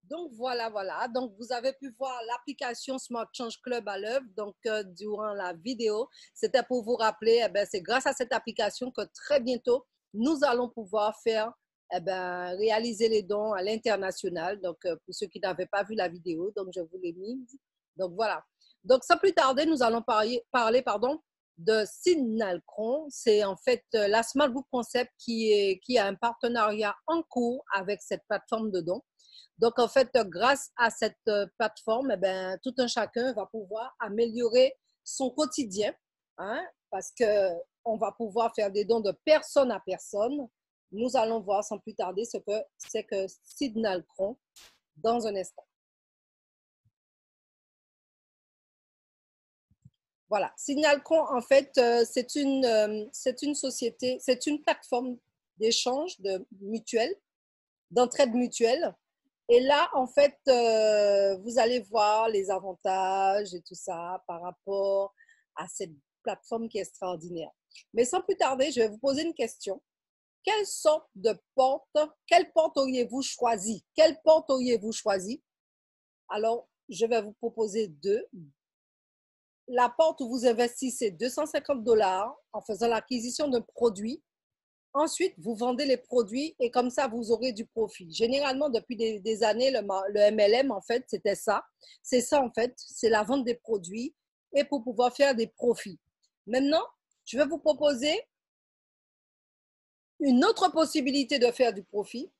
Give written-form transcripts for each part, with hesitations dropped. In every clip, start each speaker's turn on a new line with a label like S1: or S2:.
S1: Donc voilà, voilà. Donc vous avez pu voir l'application Smart Change Club à l'œuvre. Donc durant la vidéo, c'était pour vous rappeler, eh ben, c'est grâce à cette application que très bientôt nous allons pouvoir faire, eh ben, réaliser les dons à l'international. Donc pour ceux qui n'avaient pas vu la vidéo, donc je vous l'ai mise. Donc voilà. Donc sans plus tarder, nous allons parler pardon, de Signalcron. C'est en fait la Smart Book Concept qui a un partenariat en cours avec cette plateforme de dons. Donc, en fait, grâce à cette plateforme, eh ben, tout un chacun va pouvoir améliorer son quotidien, hein, parce qu'on va pouvoir faire des dons de personne à personne. Nous allons voir sans plus tarder ce que c'est que Signalcron dans un instant. Voilà, Signalcron, en fait, c'est une société, c'est une plateforme d'échange mutuel, d'entraide mutuelle. Et là, en fait, vous allez voir les avantages et tout ça par rapport à cette plateforme qui est extraordinaire. Mais sans plus tarder, je vais vous poser une question. Quelle sorte de porte, quelle porte auriez-vous choisi? Quelle porte auriez-vous choisi? Alors, je vais vous proposer deux. La porte où vous investissez 250 $ en faisant l'acquisition d'un produit. Ensuite, vous vendez les produits et comme ça, vous aurez du profit. Généralement, depuis des années, le MLM, en fait, c'était ça. C'est ça, en fait, c'est la vente des produits et pour pouvoir faire des profits. Maintenant, je vais vous proposer une autre possibilité de faire du profit.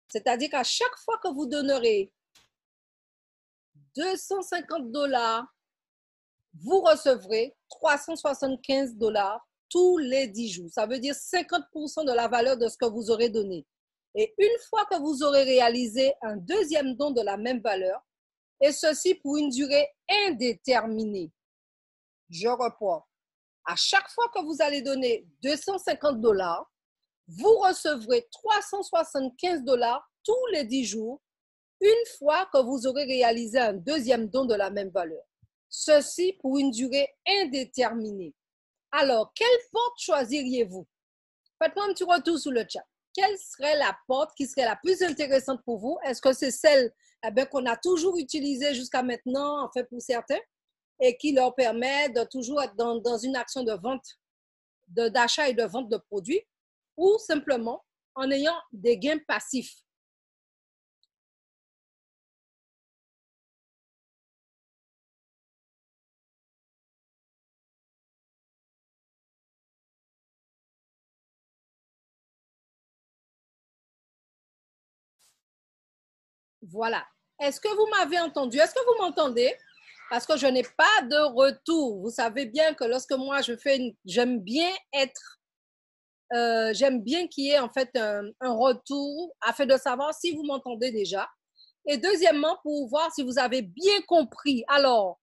S1: C'est-à-dire qu'à chaque fois que vous donnerez 250 $, vous recevrez 375 $ tous les 10 jours. Ça veut dire 50% de la valeur de ce que vous aurez donné. Et une fois que vous aurez réalisé un deuxième don de la même valeur, et ceci pour une durée indéterminée. Je reprends. À chaque fois que vous allez donner 250 $, vous recevrez 375 $ tous les 10 jours, une fois que vous aurez réalisé un deuxième don de la même valeur. Ceci pour une durée indéterminée. Alors, quelle porte choisiriez-vous? Faites-moi un petit retour sur le chat. Quelle serait la porte qui serait la plus intéressante pour vous? Est-ce que c'est celle qu'on a toujours utilisée jusqu'à maintenant, en fait, pour certains, et qui leur permet de toujours être dans une action de vente, d'achat et de vente de produits, ou simplement en ayant des gains passifs? Voilà. Est-ce que vous m'avez entendu? Est-ce que vous m'entendez? Parce que je n'ai pas de retour. Vous savez bien que lorsque moi je fais j'aime bien être, j'aime bien qu'il y ait en fait un retour afin de savoir si vous m'entendez déjà. Et deuxièmement, pour voir si vous avez bien compris. Alors,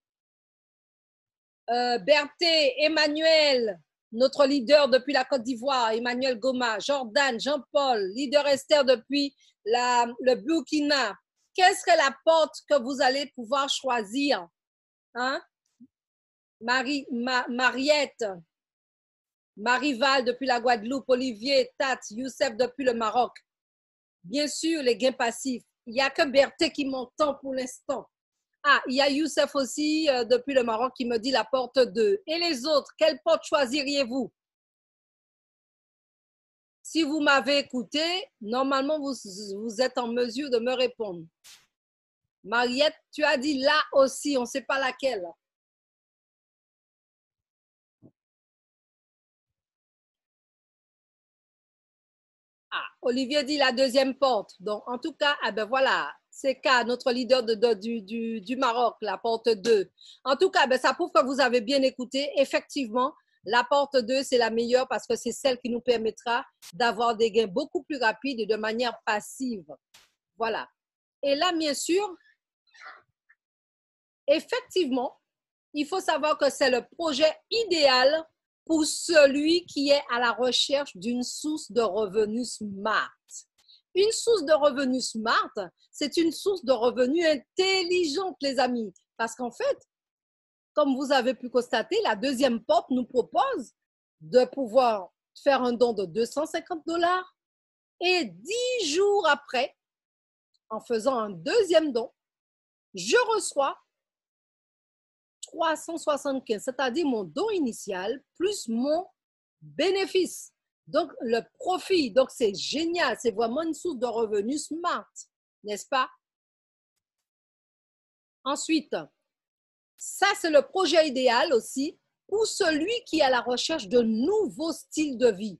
S1: Berthé, Emmanuel, notre leader depuis la Côte d'Ivoire, Emmanuel Goma, Jordan, Jean-Paul, leader Esther depuis le Burkina. Quelle serait la porte que vous allez pouvoir choisir? Hein? Mariette, Marival depuis la Guadeloupe, Olivier, Tat, Youssef depuis le Maroc. Bien sûr, les gains passifs. Il n'y a que Berthé qui m'entend pour l'instant. Ah, il y a Youssef aussi depuis le Maroc qui me dit la porte 2. Et les autres, quelle porte choisiriez-vous? Si vous m'avez écouté, normalement, vous êtes en mesure de me répondre. Mariette, tu as dit là aussi, on ne sait pas laquelle. Ah, Olivier dit la deuxième porte. Donc, en tout cas, ah ben voilà, c'est K, notre leader du Maroc, la porte 2. En tout cas, ben, ça prouve que vous avez bien écouté. Effectivement, la porte 2, c'est la meilleure parce que c'est celle qui nous permettra d'avoir des gains beaucoup plus rapides et de manière passive. Voilà. Et là, bien sûr, effectivement, il faut savoir que c'est le projet idéal pour celui qui est à la recherche d'une source de revenus smart. Une source de revenus smart, c'est une source de revenus intelligente, les amis. Parce qu'en fait, comme vous avez pu constater, la deuxième porte nous propose de pouvoir faire un don de 250 $ et 10 jours après, en faisant un deuxième don, je reçois 375, c'est-à-dire mon don initial plus mon bénéfice. Donc, le profit. Donc, c'est génial. C'est vraiment une source de revenus smart, n'est-ce pas? Ensuite, ça, c'est le projet idéal aussi pour celui qui est à la recherche de nouveaux styles de vie.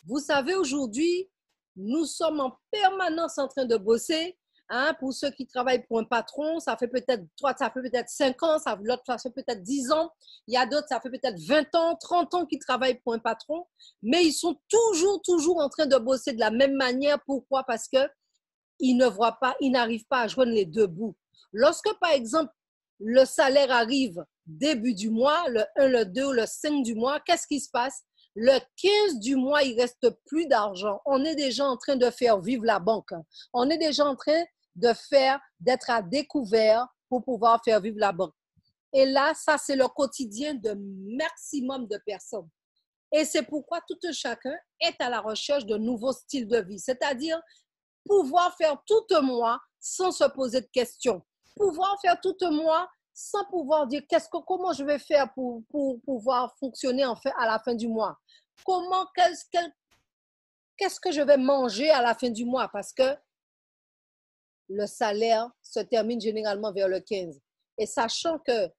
S1: Vous savez, aujourd'hui, nous sommes en permanence en train de bosser. Hein, pour ceux qui travaillent pour un patron, ça fait peut-être 5 ans, l'autre, ça fait peut-être 10 ans. Il y a d'autres, ça fait peut-être 20 ans, 30 ans qu'ils travaillent pour un patron. Mais ils sont toujours en train de bosser de la même manière. Pourquoi? Parce qu'ils ne voient pas, ils n'arrivent pas à joindre les deux bouts. Lorsque, par exemple, le salaire arrive début du mois, le 1, le 2 ou le 5 du mois, qu'est-ce qui se passe? Le 15 du mois, il ne reste plus d'argent. On est déjà en train de faire vivre la banque. On est déjà en train d'être à découvert pour pouvoir faire vivre la banque. Et là, ça, c'est le quotidien de maximum de personnes. Et c'est pourquoi tout un chacun est à la recherche de nouveaux styles de vie, c'est-à-dire pouvoir faire tout un mois sans se poser de questions, pouvoir faire tout un mois sans pouvoir dire comment je vais faire pour pouvoir fonctionner à la fin du mois. Qu'est-ce que je vais manger à la fin du mois? Parce que le salaire se termine généralement vers le 15. Et sachant que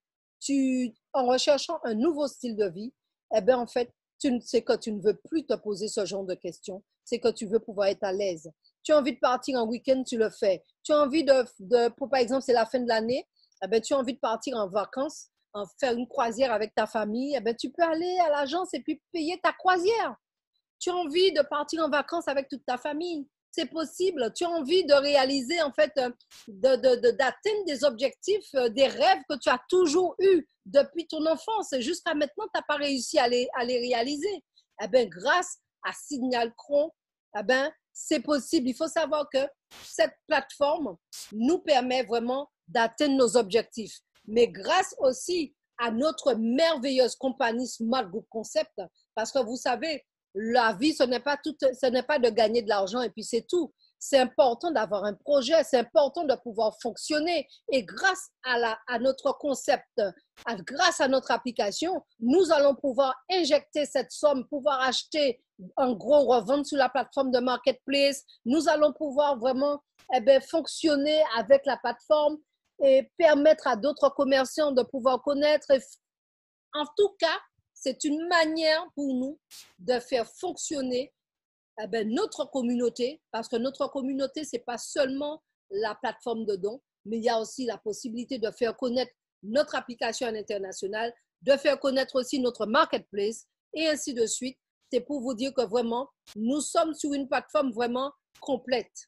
S1: en recherchant un nouveau style de vie, eh bien, en fait, c'est que tu ne veux plus te poser ce genre de questions. C'est que tu veux pouvoir être à l'aise. Tu as envie de partir en week-end, tu le fais. Tu as envie par exemple, c'est la fin de l'année, eh bien, tu as envie de partir en vacances, faire une croisière avec ta famille, eh bien, tu peux aller à l'agence et puis payer ta croisière. Tu as envie de partir en vacances avec toute ta famille. C'est possible. Tu as envie de réaliser, en fait, d'atteindre des objectifs, des rêves que tu as toujours eus depuis ton enfance. Et jusqu'à maintenant, tu n'as pas réussi à les réaliser. Eh bien, grâce à Signal Cron, eh bien, c'est possible. Il faut savoir que cette plateforme nous permet vraiment d'atteindre nos objectifs. Mais grâce aussi à notre merveilleuse compagnie Smart Group Concept, parce que vous savez, la vie, ce n'est pas de gagner de l'argent et puis c'est tout. C'est important d'avoir un projet, c'est important de pouvoir fonctionner. Et grâce à notre concept, grâce à notre application, nous allons pouvoir injecter cette somme, pouvoir acheter en gros, revendre sur la plateforme de marketplace. Nous allons pouvoir vraiment fonctionner avec la plateforme et permettre à d'autres commerçants de pouvoir connaître. En tout cas, c'est une manière pour nous de faire fonctionner notre communauté, parce que notre communauté, ce n'est pas seulement la plateforme de dons, mais il y a aussi la possibilité de faire connaître notre application à l'international, de faire connaître aussi notre marketplace, et ainsi de suite. C'est pour vous dire que vraiment, nous sommes sur une plateforme vraiment complète.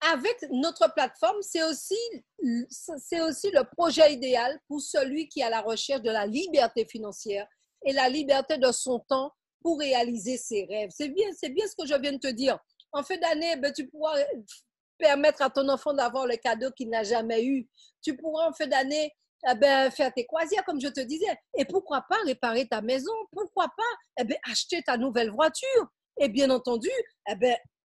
S1: Avec notre plateforme, c'est aussi le projet idéal pour celui qui est à la recherche de la liberté financière et la liberté de son temps pour réaliser ses rêves. C'est bien ce que je viens de te dire. En fin d'année, tu pourras permettre à ton enfant d'avoir le cadeau qu'il n'a jamais eu. Tu pourras en fin d'année faire tes croisières, comme je te disais. Et pourquoi pas réparer ta maison? Pourquoi pas acheter ta nouvelle voiture? Et bien entendu,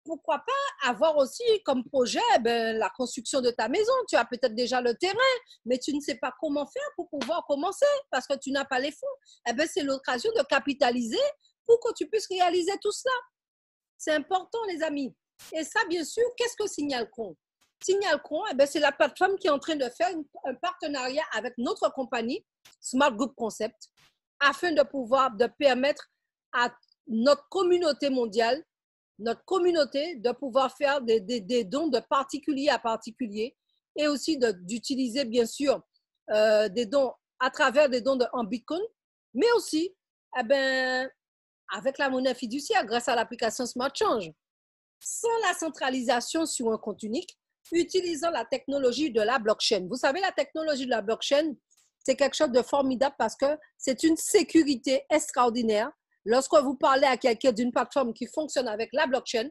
S1: pourquoi pas avoir aussi comme projet la construction de ta maison. Tu as peut-être déjà le terrain, mais tu ne sais pas comment faire pour pouvoir commencer parce que tu n'as pas les fonds. C'est l'occasion de capitaliser pour que tu puisses réaliser tout cela. C'est important, les amis. Et ça, bien sûr, qu'est-ce que Signalcron? Signalcron, c'est la plateforme qui est en train de faire un partenariat avec notre compagnie, Smart Group Concept, afin de permettre à notre communauté mondiale, de pouvoir faire des dons de particulier à particulier et aussi d'utiliser, bien sûr, des dons à travers des dons en Bitcoin, mais aussi avec la monnaie fiduciaire grâce à l'application Smart Change. Sans la centralisation sur un compte unique, utilisant la technologie de la blockchain. Vous savez, la technologie de la blockchain, c'est quelque chose de formidable parce que c'est une sécurité extraordinaire. Lorsque vous parlez à quelqu'un d'une plateforme qui fonctionne avec la blockchain,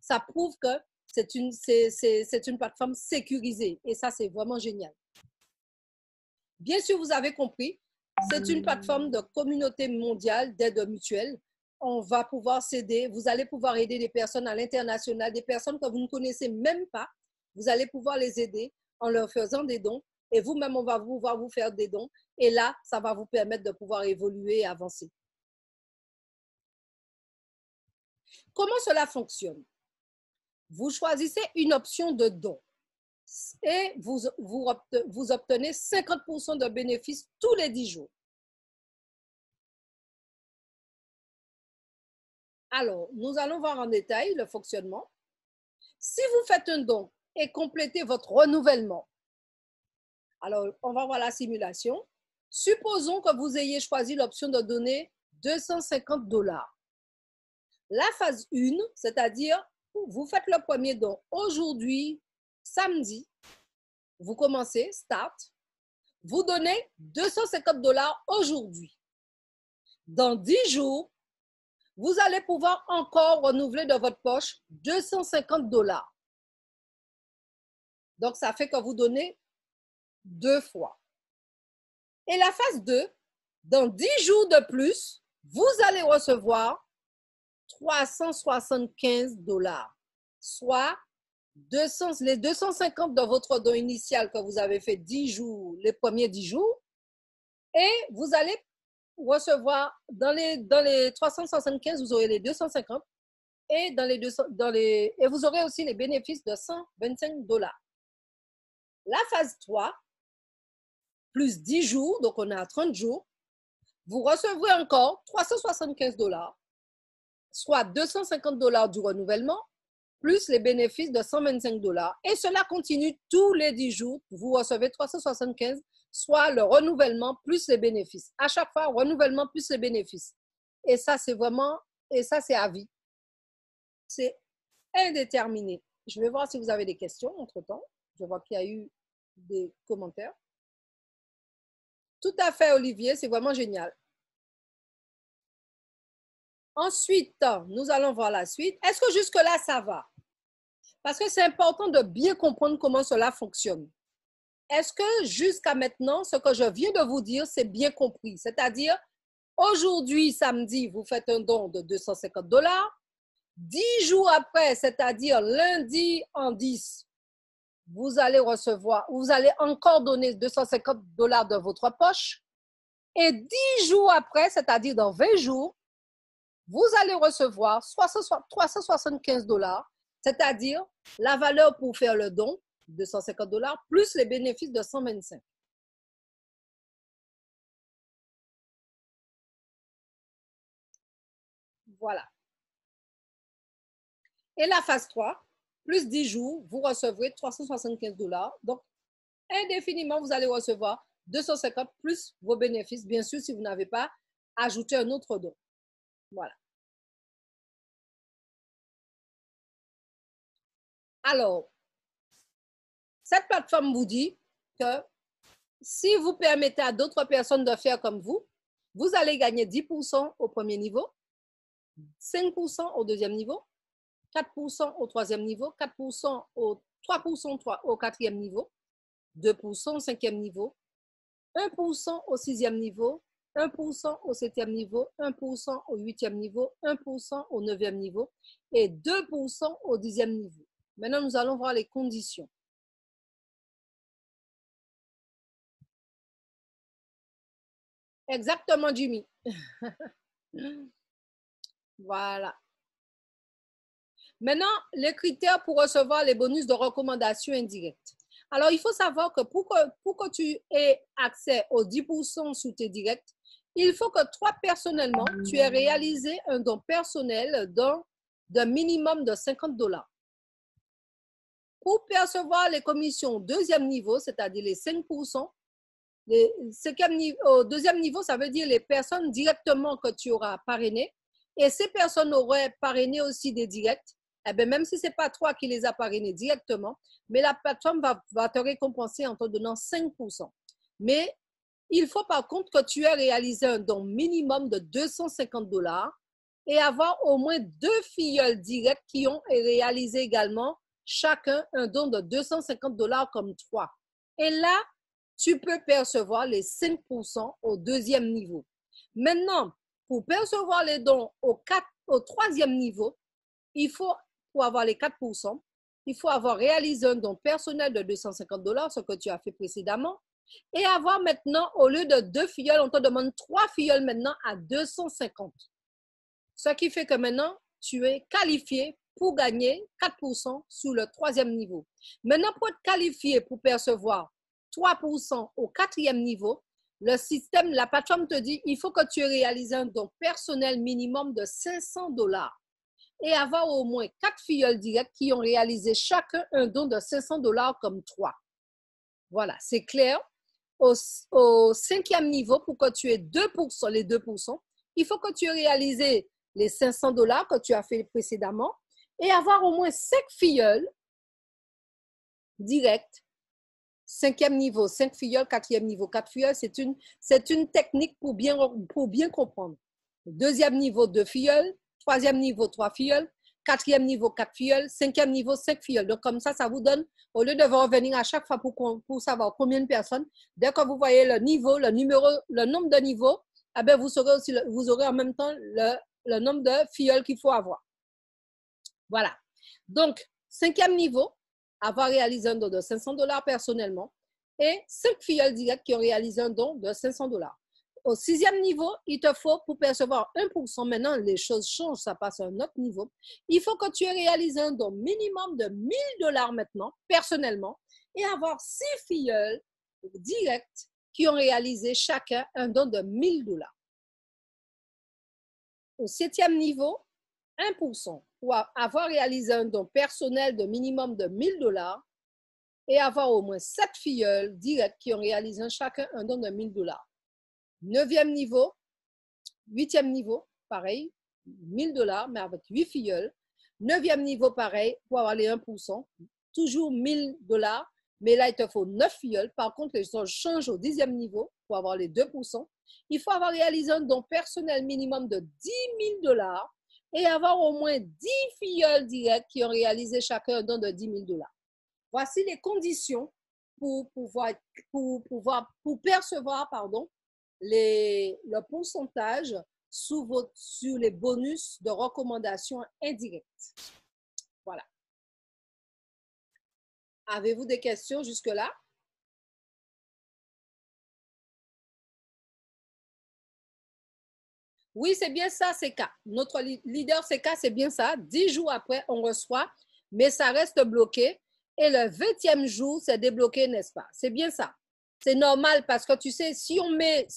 S1: ça prouve que c'est une plateforme sécurisée. Et ça, c'est vraiment génial. Bien sûr, vous avez compris, c'est une plateforme de communauté mondiale d'aide mutuelle on va pouvoir s'aider. Vous allez pouvoir aider des personnes à l'international, des personnes que vous ne connaissez même pas. Vous allez pouvoir les aider en leur faisant des dons. Et vous-même, on va pouvoir vous faire des dons. Et là, ça va vous permettre de pouvoir évoluer et avancer. Comment cela fonctionne? Vous choisissez une option de don et vous obtenez 50% de bénéfices tous les 10 jours. Alors, nous allons voir en détail le fonctionnement. Si vous faites un don et complétez votre renouvellement, alors on va voir la simulation. Supposons que vous ayez choisi l'option de donner 250 $. La phase 1, c'est-à-dire vous faites le premier don aujourd'hui, samedi, vous commencez, start, vous donnez 250 $ aujourd'hui. Dans 10 jours, vous allez pouvoir encore renouveler de votre poche 250 $. Donc, ça fait que vous donnez 2 fois. Et la phase 2, dans 10 jours de plus, vous allez recevoir 375 $, soit les 250 de votre don initial que vous avez fait 10 jours, les premiers 10 jours, et vous allez recevoir dans les 375, vous aurez les 250 et et vous aurez aussi les bénéfices de 125 $. La phase 3, plus 10 jours, donc on est à 30 jours, vous recevrez encore 375 $, soit 250 $ du renouvellement, plus les bénéfices de 125 $. Et cela continue tous les 10 jours. Vous recevez 375, soit le renouvellement plus les bénéfices. À chaque fois, renouvellement plus les bénéfices. Et ça, c'est à vie. C'est indéterminé. Je vais voir si vous avez des questions entre-temps. Je vois qu'il y a eu des commentaires. Tout à fait, Olivier, c'est vraiment génial. Ensuite, nous allons voir la suite. Est-ce que jusque-là, ça va? Parce que c'est important de bien comprendre comment cela fonctionne. Est-ce que jusqu'à maintenant, ce que je viens de vous dire, c'est bien compris? C'est-à-dire, aujourd'hui, samedi, vous faites un don de 250 $. 10 jours après, c'est-à-dire lundi en 10, vous allez encore donner 250 $ de votre poche. Et 10 jours après, c'est-à-dire dans 20 jours, vous allez recevoir 375 $, c'est-à-dire la valeur pour faire le don, 250 $, plus les bénéfices de 125. Voilà. Et la phase 3, plus 10 jours, vous recevrez 375 $. Donc, indéfiniment, vous allez recevoir 250 plus vos bénéfices, bien sûr, si vous n'avez pas ajouté un autre don. Voilà. Alors, cette plateforme vous dit que si vous permettez à d'autres personnes de faire comme vous allez gagner 10% au premier niveau, 5% au deuxième niveau, 4% au troisième niveau, 4% au 3% au quatrième niveau, 2% au cinquième niveau, 1% au sixième niveau, 1% au septième niveau, 1% au huitième niveau, 1% au neuvième niveau et 2% au dixième niveau. Maintenant, nous allons voir les conditions. Exactement, Jimmy. Voilà. Maintenant, les critères pour recevoir les bonus de recommandation indirecte. Alors, il faut savoir que pour que tu aies accès aux 10% sous tes directs, il faut que toi, personnellement, tu aies réalisé un don personnel d'un minimum de 50 $. Pour percevoir les commissions au deuxième niveau, c'est-à-dire les 5%, au deuxième niveau, ça veut dire les personnes directement que tu auras parrainées. Et ces personnes auraient parrainé aussi des directs. Eh bien, même si ce n'est pas toi qui les as parrainés directement, mais la plateforme va te récompenser en te donnant 5%. Mais il faut par contre que tu aies réalisé un don minimum de 250 $ et avoir au moins 2 filleuls directs qui ont réalisé également chacun un don de 250 $ comme toi. Et là, tu peux percevoir les 5% au deuxième niveau. Maintenant, pour percevoir les dons au troisième niveau, il faut, pour avoir les 4%, il faut avoir réalisé un don personnel de 250 $, ce que tu as fait précédemment, et avoir maintenant, au lieu de 2 filleuls, on te demande 3 filleuls maintenant à 250. Ce qui fait que maintenant, tu es qualifié pour gagner 4% sur le troisième niveau. Maintenant, pour être qualifié pour percevoir 3% au quatrième niveau, le système, la plateforme te dit, il faut que tu aies réalisé un don personnel minimum de 500 $ et avoir au moins 4 filleuls directs qui ont réalisé chacun un don de 500 $ comme 3. Voilà, c'est clair. Au cinquième niveau, pour que tu aies 2%, les 2%, il faut que tu aies réalisé les 500 $ que tu as fait précédemment et avoir au moins 5 filleuls directs. Cinquième niveau, 5 filleuls, quatrième niveau, 4 filleuls, c'est une technique pour bien comprendre. Deuxième niveau, 2 filleuls, troisième niveau, 3 filleuls, quatrième niveau, 4 filleuls, cinquième niveau, 5 filleuls. Donc, comme ça vous donne, au lieu de revenir à chaque fois pour savoir combien de personnes, dès que vous voyez le niveau, le nombre de niveaux, eh bien, vous aurez en même temps le nombre de filleuls qu'il faut avoir. Voilà. Donc, cinquième niveau, avoir réalisé un don de 500 $ personnellement et 5 filleuls directs qui ont réalisé un don de 500 $. Au sixième niveau, il te faut, pour percevoir 1%, maintenant les choses changent, ça passe à un autre niveau, il faut que tu aies réalisé un don minimum de 1 000 $ maintenant, personnellement, et avoir 6 filleuls directs qui ont réalisé chacun un don de 1 000 $. Au septième niveau, 1%, pour avoir réalisé un don personnel de minimum de 1 000 $ et avoir au moins 7 filleuls directs qui ont réalisé chacun un don de 1 000 $. Neuvième niveau, huitième niveau, pareil, 1 000 $, mais avec 8 filleuls. Neuvième niveau, pareil, pour avoir les 1%, toujours 1 000 $, mais là, il te faut 9 filleuls. Par contre, les choses changent au 10e niveau pour avoir les 2%. Il faut avoir réalisé un don personnel minimum de 10 000 $ et avoir au moins 10 filleuls directs qui ont réalisé chacun un don de 10 000 $. Voici les conditions pour percevoir le pourcentage sur les bonus de recommandation indirecte. Voilà. Avez-vous des questions jusque-là? Oui, c'est bien ça, CK. Notre leader CK, c'est bien ça. 10 jours après, on reçoit, mais ça reste bloqué. Et le 20e jour, c'est débloqué, n'est-ce pas? C'est bien ça. C'est normal parce que tu sais, si on met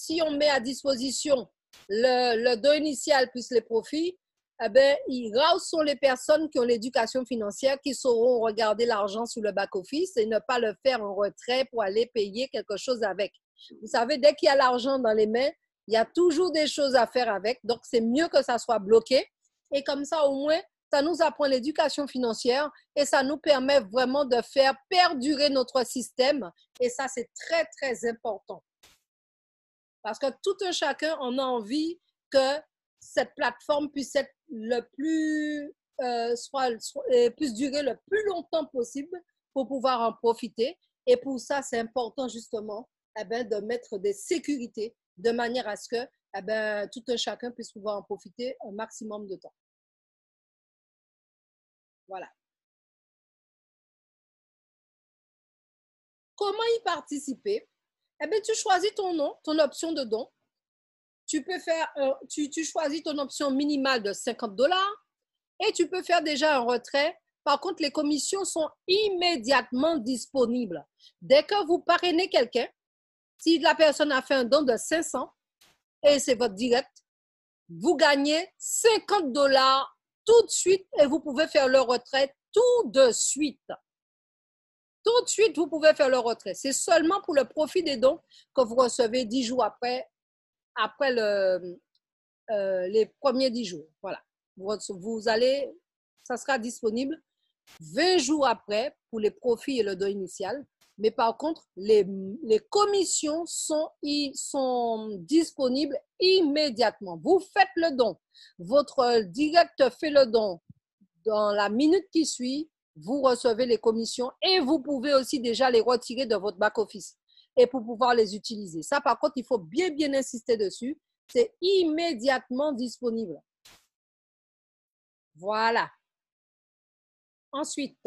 S1: à disposition le don initial plus les profits, eh bien, rares sont les personnes qui ont l'éducation financière qui sauront regarder l'argent sur le back-office et ne pas le faire en retrait pour aller payer quelque chose avec. Vous savez, dès qu'il y a l'argent dans les mains, il y a toujours des choses à faire avec. Donc, c'est mieux que ça soit bloqué. Et comme ça, au moins, ça nous apprend l'éducation financière et ça nous permet vraiment de faire perdurer notre système. Et ça, c'est très, très important. Parce que tout un chacun, on a envie que cette plateforme puisse être puisse durer le plus longtemps possible pour pouvoir en profiter. Et pour ça, c'est important justement de mettre des sécurités de manière à ce que tout un chacun puisse pouvoir en profiter un maximum de temps. Voilà. Comment y participer? Tu choisis ton nom, ton option de don. Tu peux faire, tu choisis ton option minimale de 50 $ et tu peux faire déjà un retrait. Par contre, les commissions sont immédiatement disponibles. Dès que vous parrainez quelqu'un, si la personne a fait un don de 500 et c'est votre direct, vous gagnez 50 $ tout de suite et vous pouvez faire le retrait tout de suite. Tout de suite, vous pouvez faire le retrait. C'est seulement pour le profit des dons que vous recevez 10 jours après les premiers 10 jours. Voilà. Ça sera disponible 20 jours après pour les profits et le don initial. Mais par contre, les commissions sont disponibles immédiatement. Vous faites le don. Votre direct fait le don dans la minute qui suit. Vous recevez les commissions et vous pouvez aussi déjà les retirer de votre back-office et pour pouvoir les utiliser. Ça, par contre, il faut bien, bien insister dessus. C'est immédiatement disponible. Voilà. Ensuite,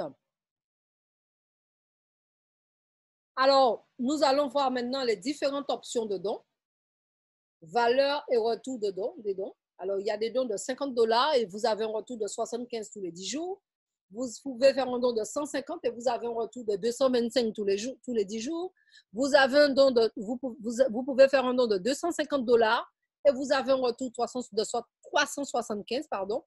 S1: alors, nous allons voir maintenant les différentes options de dons. Valeur et retour de dons, des dons. Alors, il y a des dons de 50 $ et vous avez un retour de 75 tous les 10 jours. Vous pouvez faire un don de 150 et vous avez un retour de 225 tous les 10 jours. Vous avez un don de, vous pouvez faire un don de 250 $ et vous avez un retour de 375, pardon.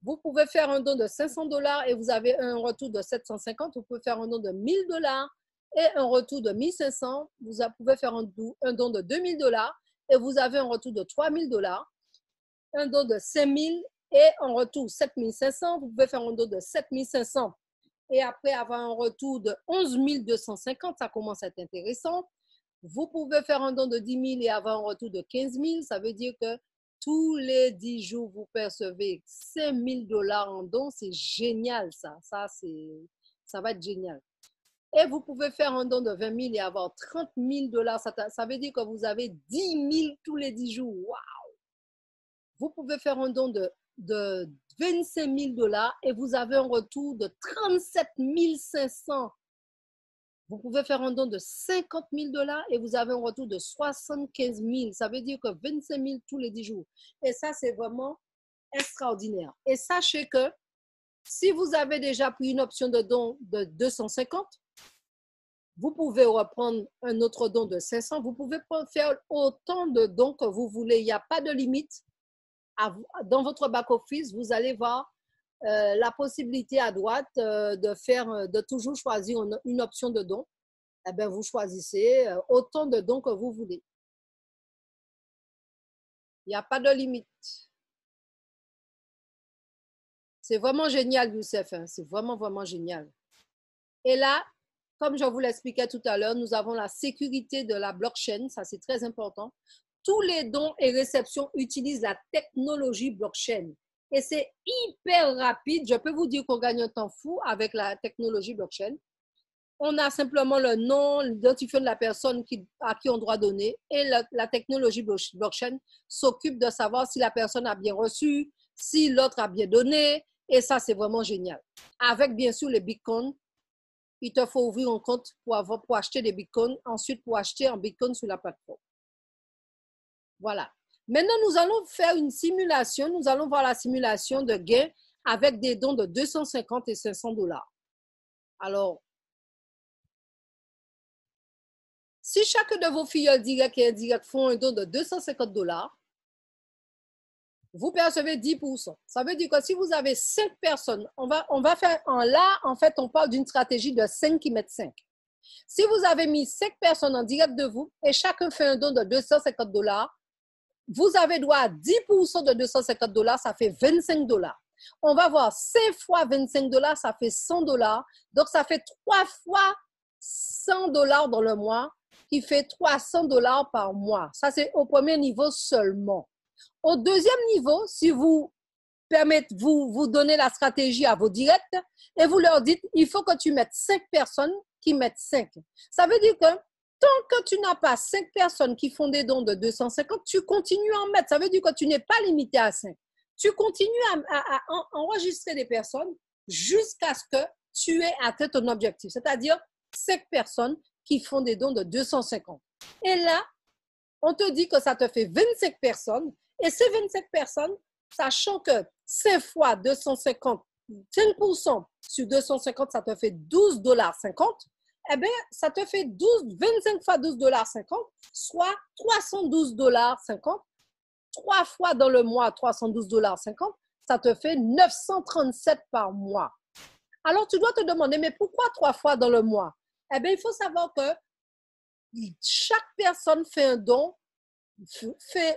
S1: Vous pouvez faire un don de 500 $ et vous avez un retour de 750. Vous pouvez faire un don de 1000 $ et un retour de 1500. Vous pouvez faire un don de 2000 $ et vous avez un retour de 3000 $. Un don de 5000 et en retour 7500. Vous pouvez faire un don de 7500 et après avoir un retour de 11 250, ça commence à être intéressant. Vous pouvez faire un don de 10 000 et avoir un retour de 15 000. Ça veut dire que tous les 10 jours, vous percevez 5 000 $ en don. C'est génial, ça. Ça va être génial. Et vous pouvez faire un don de 20 000 et avoir 30 000 $. Ça veut dire que vous avez 10 000 tous les 10 jours. Waouh! Vous pouvez faire un don de 25 000 $ et vous avez un retour de 37 500. Vous pouvez faire un don de 50 000 $ et vous avez un retour de 75 000. Ça veut dire que 25 000 tous les 10 jours. Et ça, c'est vraiment extraordinaire. Et sachez que si vous avez déjà pris une option de don de 250, vous pouvez reprendre un autre don de 500. Vous pouvez faire autant de dons que vous voulez. Il n'y a pas de limite. Dans votre back-office, vous allez voir la possibilité à droite de toujours choisir une option de don. Eh bien, vous choisissez autant de dons que vous voulez. Il n'y a pas de limite. C'est vraiment génial, Youssef. Hein? C'est vraiment, vraiment génial. Et là, comme je vous l'expliquais tout à l'heure, nous avons la sécurité de la blockchain. Ça, c'est très important. Tous les dons et réceptions utilisent la technologie blockchain. Et c'est hyper rapide. Je peux vous dire qu'on gagne un temps fou avec la technologie blockchain. On a simplement le nom, l'identifiant de la personne à qui on doit donner et la technologie blockchain s'occupe de savoir si la personne a bien reçu, si l'autre a bien donné. Et ça, c'est vraiment génial. Avec, bien sûr, les bitcoins, il te faut ouvrir un compte pour acheter des bitcoins, ensuite pour acheter un bitcoin sur la plateforme. Voilà. Maintenant, nous allons faire une simulation. Nous allons voir la simulation de gains avec des dons de 250 et 500 $. Alors, si chacun de vos filleuls directs et indirects font un don de 250 $, vous percevez 10%. Ça veut dire que si vous avez 5 personnes, on va faire là, en fait, on parle d'une stratégie de 5 qui mettent 5. Si vous avez mis 5 personnes en direct de vous et chacun fait un don de 250 $, vous avez droit à 10% de 250 $, ça fait 25 $. On va voir 5 fois 25 $, ça fait 100 $. Donc, ça fait 3 fois 100 $ dans le mois, qui fait 300 $ par mois. Ça, c'est au premier niveau seulement. Au deuxième niveau, si vous donnez la stratégie à vos directs et vous leur dites, il faut que tu mettes 5 personnes qui mettent 5. Ça veut dire que tant que tu n'as pas 5 personnes qui font des dons de 250, tu continues à en mettre. Ça veut dire que tu n'es pas limité à 5. Tu continues à enregistrer des personnes jusqu'à ce que tu aies atteint ton objectif, c'est-à-dire 5 personnes qui font des dons de 250. Et là, on te dit que ça te fait 25 personnes. Et ces 25 personnes, sachant que 5 fois 250, 5% sur 250, ça te fait 12,50 $. Eh bien, ça te fait 25 fois 12,50 $, soit 312,50 $. 3 fois dans le mois, 312,50 $, ça te fait 937 par mois. Alors, tu dois te demander, mais pourquoi 3 fois dans le mois? Eh bien, il faut savoir que chaque personne fait un don,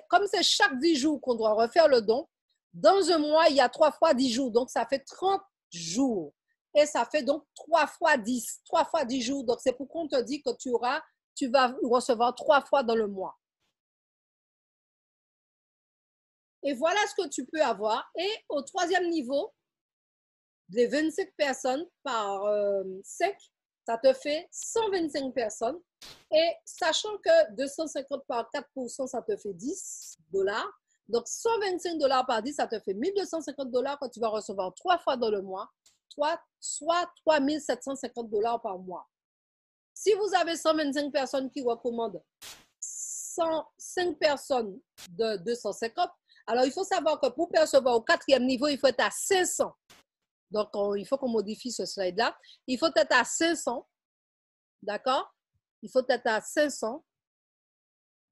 S1: comme c'est chaque 10 jours qu'on doit refaire le don, dans un mois, il y a 3 fois 10 jours, donc ça fait 30 jours. Et ça fait donc 3 fois 10, 3 fois 10 jours. Donc, c'est pourquoi on te dit que tu vas recevoir 3 fois dans le mois. Et voilà ce que tu peux avoir. Et au troisième niveau, les 25 personnes par 5, Ça te fait 125 personnes. Et sachant que 250 par 4%, ça te fait 10 dollars. Donc, 125 dollars par 10, ça te fait 1250 dollars quand tu vas recevoir 3 fois dans le mois, soit 3750 dollars par mois. Si vous avez 125 personnes qui recommandent 105 personnes de 250, alors il faut savoir que pour percevoir au 4e niveau, il faut être à 500. Donc, il faut qu'on modifie ce slide-là. Il faut être à 500, d'accord? Il faut être à 500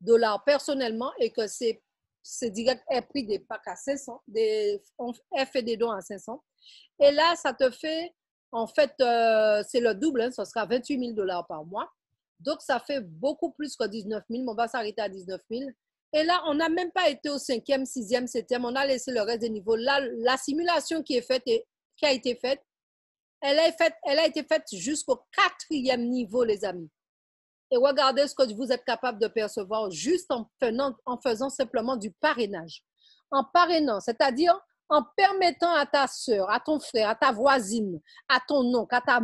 S1: dollars personnellement et que c'est direct est pris des packs à 500, on fait des dons à 500. Et là, ça te fait, en fait, c'est le double, hein, ça sera 28 000 dollars par mois. Donc, ça fait beaucoup plus que 19 000, mais on va s'arrêter à 19 000. Et là, on n'a même pas été au 5e, 6e, 7e, on a laissé le reste des niveaux. Là, la simulation qui est faite et qui a été faite, elle a été faite jusqu'au 4e niveau, les amis. Et regardez ce que vous êtes capable de percevoir juste en faisant simplement du parrainage. En parrainant, c'est-à-dire en permettant à ta soeur, à ton frère, à ta voisine, à ton oncle, à ta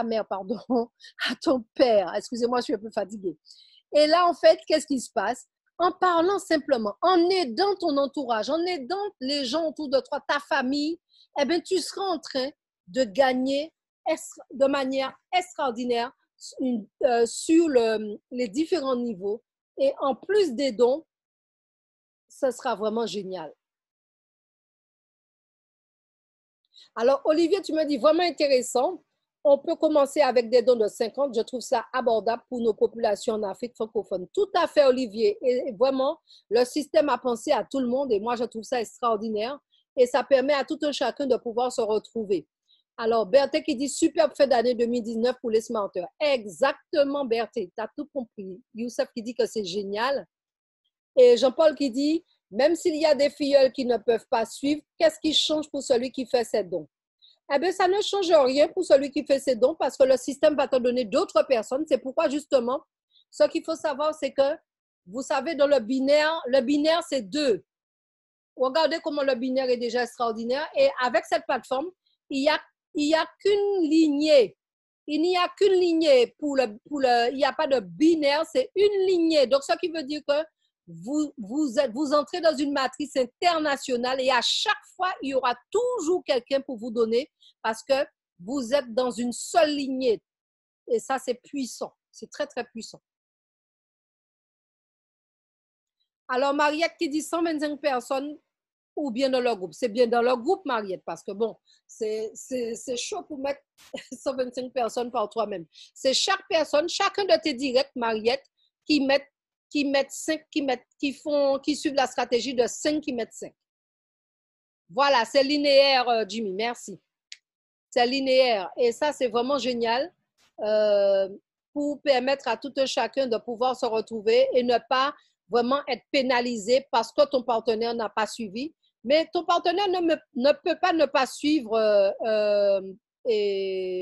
S1: mère, pardon, à ton père. Excusez-moi, je suis un peu fatiguée. Et là, en fait, qu'est-ce qui se passe? En parlant simplement, en aidant ton entourage, en aidant les gens autour de toi, ta famille, eh bien, tu seras en train de gagner de manière extraordinaire sur les différents niveaux. Et en plus des dons, ce sera vraiment génial. Alors, Olivier, tu me dis vraiment intéressant. On peut commencer avec des dons de 50. Je trouve ça abordable pour nos populations en Afrique francophone. Tout à fait, Olivier. Et vraiment, le système a pensé à tout le monde et moi, je trouve ça extraordinaire. Et ça permet à tout un chacun de pouvoir se retrouver. Alors, Berthé qui dit superbe fin d'année 2019 pour les smarteurs. Exactement, Berthé, tu as tout compris. Youssef qui dit que c'est génial. Et Jean-Paul qui dit, même s'il y a des filleuls qui ne peuvent pas suivre, qu'est-ce qui change pour celui qui fait ses dons? Eh bien, ça ne change rien pour celui qui fait ses dons parce que le système va te donner d'autres personnes. C'est pourquoi, justement, ce qu'il faut savoir, c'est que, vous savez, dans le binaire, c'est 2. Regardez comment le binaire est déjà extraordinaire. Et avec cette plateforme, il n'y a qu'une lignée. Il n'y a qu'une lignée il n'y a pas de binaire, c'est une lignée. Donc, ce qui veut dire que vous entrez dans une matrice internationale et à chaque fois, il y aura toujours quelqu'un pour vous donner parce que vous êtes dans une seule lignée. Et ça, c'est puissant. C'est très, très puissant. Alors, Mariette qui dit 125 personnes ou bien dans leur groupe. C'est bien dans leur groupe, Mariette, parce que bon, c'est chaud pour mettre 125 personnes par toi-même. C'est chaque personne, chacun de tes directs, Mariette, qui mettent 5, qui suivent la stratégie de 5 qui mettent 5. Voilà, c'est linéaire, Jimmy, merci. C'est linéaire. Et ça, c'est vraiment génial pour permettre à tout un chacun de pouvoir se retrouver et ne pas vraiment être pénalisé parce que ton partenaire n'a pas suivi. Mais ton partenaire ne peut pas ne pas suivre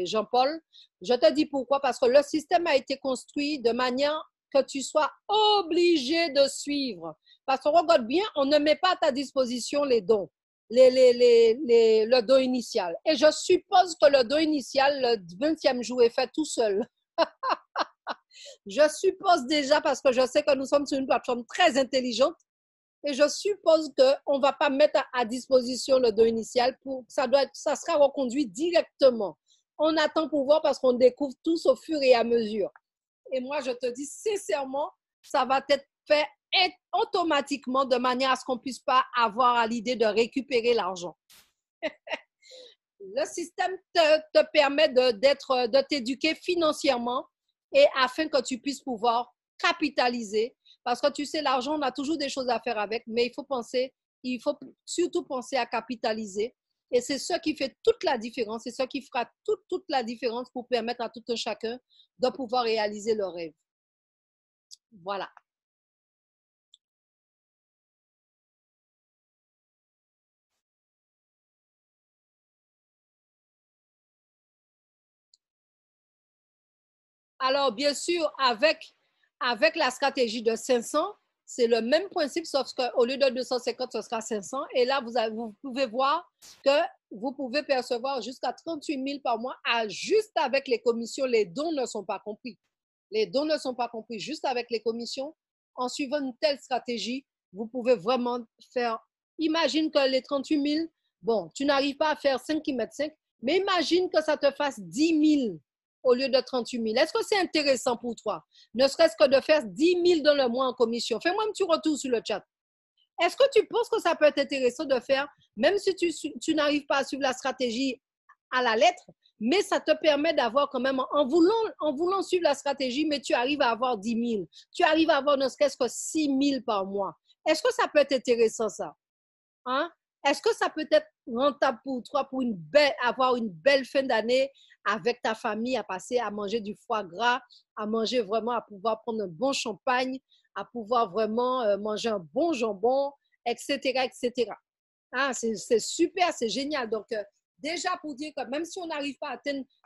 S1: Jean-Paul. Je te dis pourquoi. Parce que le système a été construit de manière que tu sois obligé de suivre. Parce qu'on regarde bien, on ne met pas à ta disposition les dons. Le don initial. Et je suppose que le don initial, le 20e jour, est fait tout seul. Je suppose déjà, parce que je sais que nous sommes sur une plateforme très intelligente, et je suppose qu'on ne va pas mettre à disposition le don initial. Ça sera reconduit directement. On attend pour voir parce qu'on découvre tous au fur et à mesure. Et moi, je te dis sincèrement, ça va être fait automatiquement de manière à ce qu'on ne puisse pas avoir à l'idée de récupérer l'argent. Le système te permet de t'éduquer financièrement et afin que tu puisses pouvoir capitaliser. Parce que tu sais, l'argent, on a toujours des choses à faire avec, mais il faut surtout penser à capitaliser. Et c'est ce qui fait toute la différence, c'est ce qui fera toute la différence pour permettre à tout un chacun de pouvoir réaliser le rêve. Voilà. Alors, bien sûr, avec la stratégie de 500, c'est le même principe, sauf qu'au lieu de 250, ce sera 500. Et là, vous pouvez voir que vous pouvez percevoir jusqu'à 38 000 par mois, juste avec les commissions. Les dons ne sont pas compris. Les dons ne sont pas compris juste avec les commissions. En suivant une telle stratégie, vous pouvez vraiment faire. Imagine que les 38 000, bon, tu n'arrives pas à faire 5 qui mettent 5, mais imagine que ça te fasse 10 000 au lieu de 38 000. Est-ce que c'est intéressant pour toi? Ne serait-ce que de faire 10 000 dans le mois en commission. Fais-moi un petit retour sur le chat. Est-ce que tu penses que ça peut être intéressant de faire, même si tu n'arrives pas à suivre la stratégie à la lettre, mais ça te permet d'avoir quand même, en voulant suivre la stratégie, mais tu arrives à avoir 10 000. Tu arrives à avoir ne serait-ce que 6 000 par mois. Est-ce que ça peut être intéressant, ça? Hein? Est-ce que ça peut être rentable pour toi pour avoir une belle fin d'année avec ta famille, à passer à manger du foie gras, à manger vraiment, à pouvoir prendre un bon champagne, à pouvoir vraiment manger un bon jambon, etc., etc. Ah, c'est super, c'est génial. Donc, déjà pour dire que même si on n'arrive pas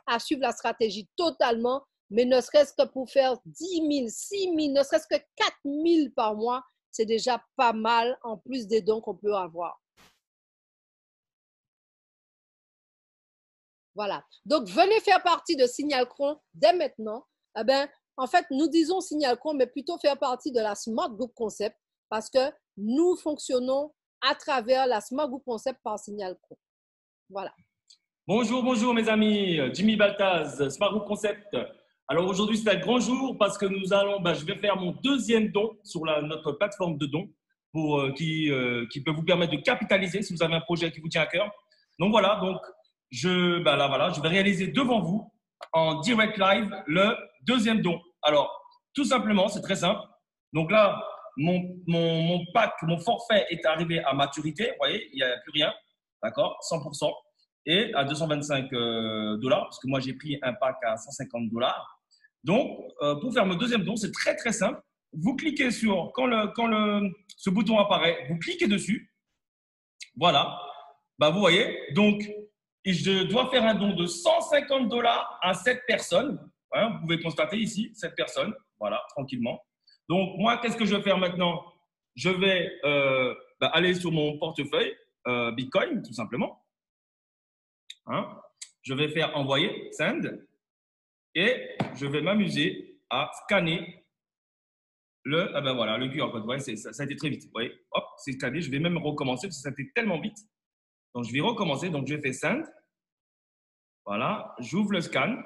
S1: à suivre la stratégie totalement, mais ne serait-ce que pour faire 10 000, 6 000, ne serait-ce que 4 000 par mois, c'est déjà pas mal en plus des dons qu'on peut avoir. Voilà. Donc, venez faire partie de Signalcron dès maintenant. Eh ben, en fait, nous disons Signalcron, mais plutôt faire partie de la Smart Group Concept parce que nous fonctionnons à travers la Smart Group Concept par Signalcron. Voilà.
S2: Bonjour, bonjour mes amis, Jimmy Baltaz, Smart Group Concept. Alors aujourd'hui c'est un grand jour parce que je vais faire mon deuxième don sur notre plateforme de dons qui peut vous permettre de capitaliser si vous avez un projet qui vous tient à cœur. Donc voilà, je vais réaliser devant vous en direct live le deuxième don. Alors tout simplement, c'est très simple. Donc là, mon pack, mon forfait est arrivé à maturité. Vous voyez, il n'y a plus rien, d'accord, 100%. Et à 225 dollars, parce que moi j'ai pris un pack à 150 dollars. Donc, pour faire mon deuxième don, c'est très très simple. Vous cliquez sur, ce bouton apparaît, vous cliquez dessus. Voilà. Bah, vous voyez, donc je dois faire un don de 150 dollars à 7 personnes. Hein, vous pouvez constater ici, 7 personnes. Voilà, tranquillement. Donc, moi, qu'est-ce que je vais faire maintenant? Je vais aller sur mon portefeuille Bitcoin, tout simplement. Hein? Je vais faire envoyer, send, et je vais m'amuser à scanner le QR code. Vous voyez, ça a été très vite. Vous voyez, hop, c'est scanné. Je vais même recommencer parce que ça a été tellement vite. Donc, je vais recommencer. Donc, je fais send. Voilà, j'ouvre le scan.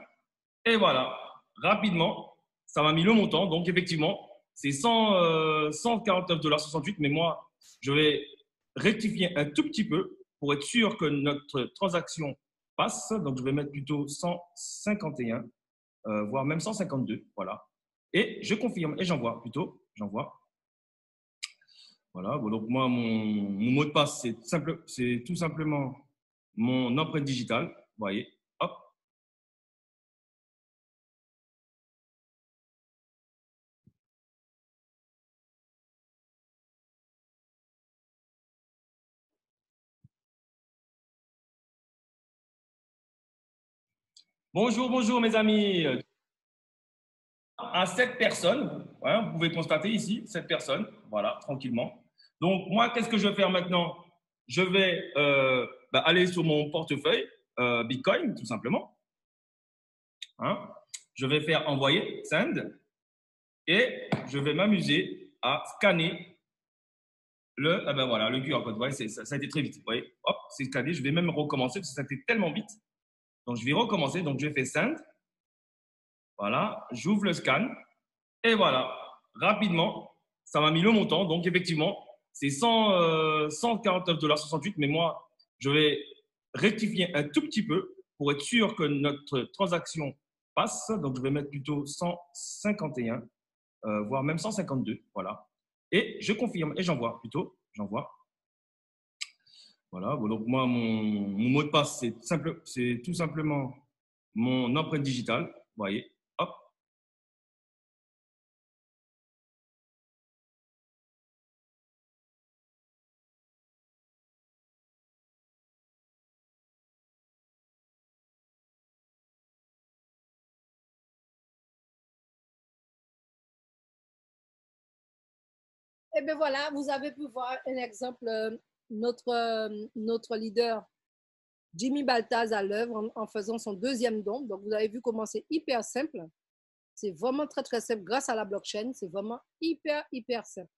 S2: Et voilà, rapidement, ça m'a mis le montant. Donc, effectivement, c'est 149,68 $. Mais moi, je vais rectifier un tout petit peu pour être sûr que notre transaction passe. Donc, je vais mettre plutôt 151, voire même 152. Voilà. Et je confirme et j'envoie plutôt. J'envoie. Voilà. Bon, donc, moi, mon mot de passe, c'est tout simplement mon empreinte digitale. Vous voyez. Hop. Bonjour, bonjour mes amis. À 7 personnes, hein, vous pouvez constater ici, 7 personnes, voilà, tranquillement. Donc, moi, qu'est-ce que je vais faire maintenant? Je vais aller sur mon portefeuille Bitcoin, tout simplement. Hein. Je vais faire envoyer, send, et je vais m'amuser à scanner le QR code. Vous voyez, ça a été très vite. Vous voyez, hop, c'est scanné. Je vais même recommencer parce que ça a été tellement vite. Donc, je vais recommencer. Donc, je fais send. Voilà, j'ouvre le scan. Et voilà, rapidement, ça m'a mis le montant. Donc, effectivement, c'est 149,68 $. Mais moi, je vais rectifier un tout petit peu pour être sûr que notre transaction passe. Donc, je vais mettre plutôt 151, voire même 152. Voilà. Et je confirme et j'envoie plutôt. J'envoie. Voilà. Bon, donc, moi, mon mot de passe, c'est tout simplement mon empreinte digitale. Vous voyez. Hop.
S1: Et bien voilà, vous avez pu voir un exemple, notre leader Jimmy Baltaz à l'œuvre en faisant son deuxième don. Donc, vous avez vu comment c'est hyper simple. C'est vraiment très, très simple grâce à la blockchain. C'est vraiment hyper, hyper simple.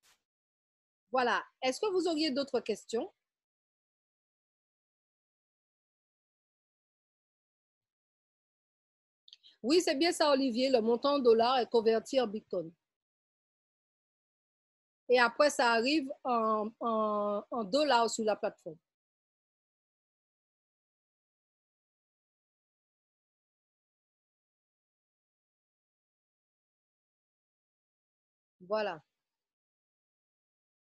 S1: Voilà. Est-ce que vous auriez d'autres questions? Oui, c'est bien ça, Olivier. Le montant en dollars est converti en Bitcoin. Et après, ça arrive en dollars sur la plateforme. Voilà.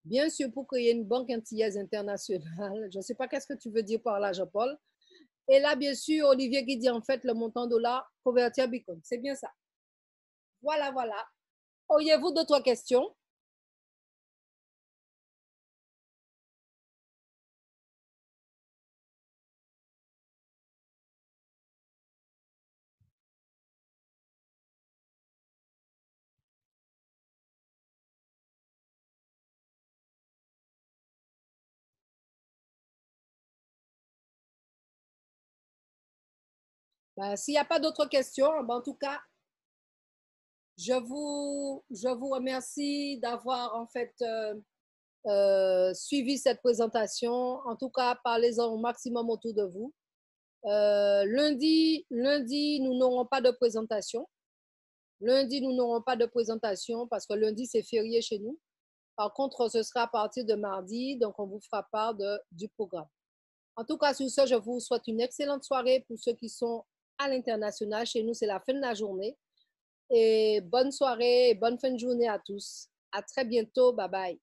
S1: Bien sûr, pour créer une banque antillaise internationale, je ne sais pas qu'est-ce que tu veux dire par là, Jean-Paul. Et là, bien sûr, Olivier qui dit en fait le montant dollar converti à Bitcoin. C'est bien ça. Voilà, voilà. Auriez-vous d'autres questions? Ben, s'il n'y a pas d'autres questions, ben, en tout cas, je vous remercie d'avoir en fait suivi cette présentation. En tout cas, parlez-en au maximum autour de vous. Lundi, nous n'aurons pas de présentation. Lundi, nous n'aurons pas de présentation parce que lundi, c'est férié chez nous. Par contre, ce sera à partir de mardi, donc on vous fera part du programme. En tout cas, sur ce, je vous souhaite une excellente soirée pour ceux qui sont à l'international. Chez nous, c'est la fin de la journée. Et bonne soirée et bonne fin de journée à tous. À très bientôt. Bye bye.